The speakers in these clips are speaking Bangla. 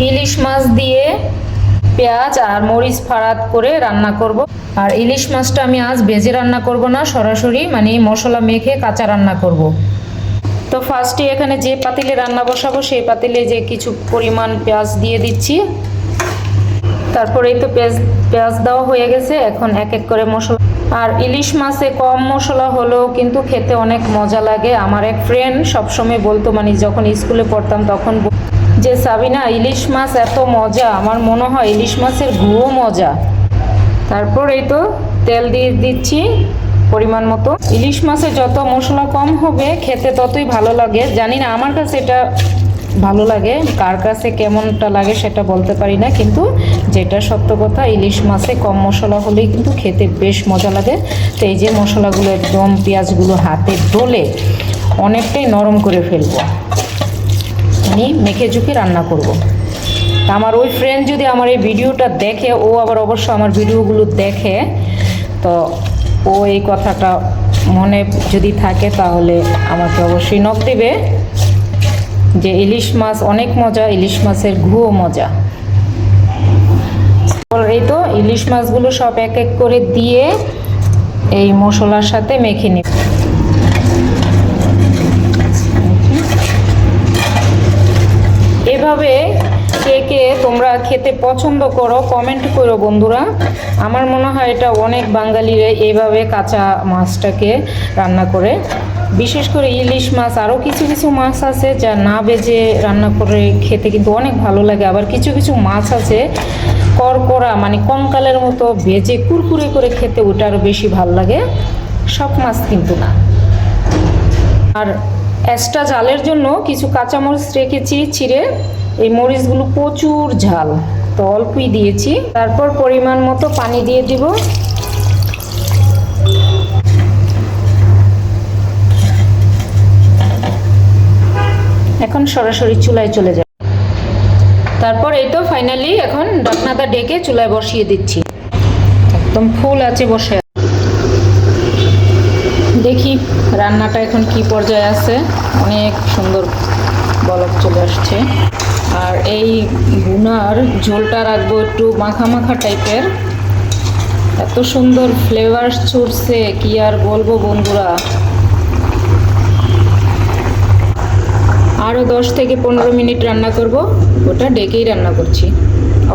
ইলিশ মাছ দিয়ে পেঁয়াজ আর মরিচ ফাড়াত করে রান্না করব। আর ইলিশ মাছটা আমি আজ ভেজে রান্না করব না, সরাসরি মানে মশলা মেখে কাঁচা রান্না করব। তো ফার্স্টে এখানে যে পাতিলে রান্না বসাবো সেই পাতিলে যে কিছু পরিমাণ পেঁয়াজ দিয়ে দিচ্ছি। তারপরে এই তো পেঁয়াজ দেওয়া হয়ে গেছে। এখন এক এক করে মশলা। আর ইলিশ মাছে কম মশলা হলেও কিন্তু খেতে অনেক মজা লাগে। আমার এক ফ্রেন্ড সবসময় বলতো, মানে যখন স্কুলে পড়তাম তখন, যে সাবিনা ইলিশ মাছ এত মজা, আমার মনে হয় ইলিশ মাছের ঘুও মজা। তারপর এই তো তেল দিয়ে দিচ্ছি পরিমাণ মতো। ইলিশ মাছে যত মশলা কম হবে খেতে ততই ভালো লাগে। জানি না, আমার কাছে এটা ভালো লাগে, কার কাছে কেমনটা লাগে সেটা বলতে পারি না, কিন্তু যেটা সত্য কথা ইলিশ মাছে কম মশলা হলেই কিন্তু খেতে বেশ মজা লাগে। তো এই যে মশলাগুলো একদম পেঁয়াজগুলো হাতে ডলে অনেকটাই নরম করে ফেলবো, আমি মেখে ঝুঁকে রান্না করব। আমার ওই ফ্রেন্ড যদি আমার এই ভিডিওটা দেখে, ও আবার অবশ্য আমার ভিডিওগুলো দেখে, তো ও এই কথাটা মনে যদি থাকে তাহলে আমাকে অবশ্যই নক দেবে যে ইলিশ মাছ অনেক মজা, ইলিশ মাছের ঘুও মজা। এই তো ইলিশ মাছগুলো সব এক এক করে দিয়ে এই মশলার সাথে মেখে নিব। এভাবে কে কে তোমরা খেতে পছন্দ করো কমেন্ট করো বন্ধুরা। আমার মনে হয় এটা অনেক বাঙালিরা এইভাবে কাঁচা মাছটাকে রান্না করে। বিশেষ করে ইলিশ মাছ, আরও কিছু কিছু মাছ আছে যা না ভেজে রান্না করে খেতে কিন্তু অনেক ভালো লাগে। আবার কিছু কিছু মাছ আছে করকরা, মানে কঙ্কালের মতো ভেজে কুরকুরে করে খেতে ওটা আরও বেশি ভালো লাগে। সব মাছ কিন্তু না। আর এক্সট্রা ঝালের জন্য কিছু কাঁচামরিচ রেখেছি ছিঁড়ে। এই মরিচগুলো প্রচুর ঝাল, তো অল্পই দিয়েছি। তারপর পরিমাণ মতো পানি দিয়ে দিব। এখন সরাসরি চুলায় চলে যাব। তারপর এই তো ফাইনালি এখন ঢাকনাটা ডেকে চুলায় বসিয়ে দিচ্ছি। একদম ফুল আছে বসে। দেখি রান্নাটা এখন কি পর্যায়ে আছে। অনেক সুন্দর বলক চলে আসছে। আর এই ভুনার ঝোলটা রাখবো একটু মাখা মাখা টাইপের। এত সুন্দর ফ্লেভার ছুটছে কি আর বলবো বন্ধুরা। আরও 10 থেকে 15 মিনিট রান্না করব। ওটা ডেকেই রান্না করছি,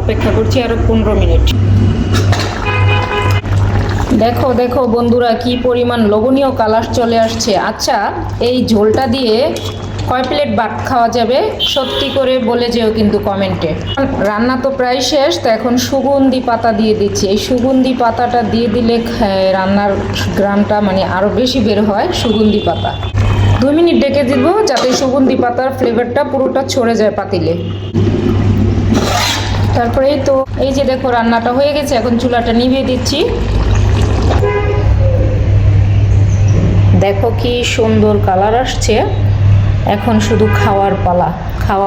অপেক্ষা করছি আরও 15 মিনিট। দেখো দেখো বন্ধুরা কি পরিমাণ লোভনীয় কালার চলে আসছে। আচ্ছা, এই ঝোলটা দিয়ে কয় প্লেট ভাত খাওয়া যাবে সত্যি করে বলে যেও কিন্তু কমেন্টে। রান্না তো প্রায় শেষ, তো এখন সুগন্ধি পাতা দিয়ে দিচ্ছি। এই সুগন্ধি পাতাটা দিয়ে দিলে রান্নার গ্রানটা মানে আরও বেশি বের হয়। সুগন্ধি পাতা 2 মিনিট ডেকে দিব যাতে সুগন্ধি পাতার ফ্লেভারটা পুরোটা ছড়ে যায় পাতিলে। তারপরে এই তো এই যে দেখো রান্নাটা হয়ে গেছে। এখন চুলাটা নিভিয়ে দিচ্ছি। দেখো কি সুন্দর কালার আসছে। এখন শুধু খাওয়ার পালা। খাওয়া